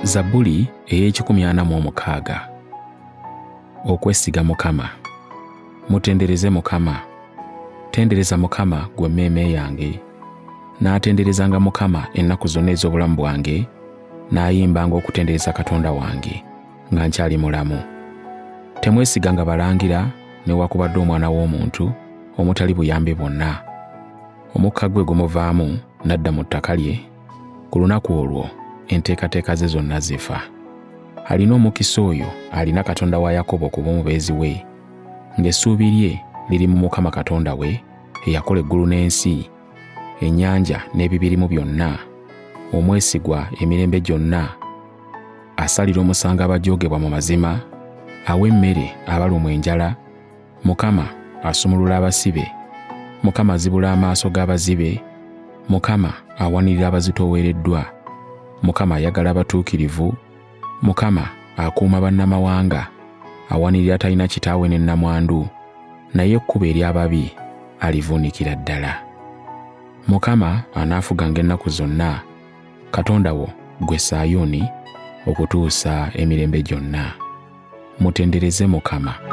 Zabbuli ey'ekikumi okwesiga Mukama. Mutendereze Mukama. Tendereza Mukama gwe emmeeme yange. N'atenderezanga Mukama ennaku zonna ez'obulamu bwange, n'ayimbanga okutendereza Katonda wange nga nkyali mulamu. Temwesiganga balangira newakubadde omwana w'omuntu omutali buyambi bwonna. Omukka gwe gumuvaamu n'adda mu ttaka lye, ku lunaku olwo enteekateeka ze zonna zifa. Alina omukisa oyo alina Katonda wa Yakobo okuba omubeezi we, ng'essuubi lye liri mu Mukama Katonda we eyakola eggulu n'ensi, ennyanja n'ebibirimu byonna, omwesigwa emirembe gyonna, asalira omusango abajoogebwa mu mazima, awa emmere abalumwa enjala. Mukama asumulula abasibe. Mukama azibula amaaso g'abazibe. Mukama awanirira abazitoowereddwa. Mukama ayagala abatuukirivu. Mukama akuuma bannamawanga, awanirira talina kitaawe ne nnamwandu, naye ekkubo ery'ababi alivuunikira ddala. Mukama anaafuganga ennaku zonna, Katonda wo gwe Sayuuni, okutuusa emirembe gyonna. Mutendereze Mukama.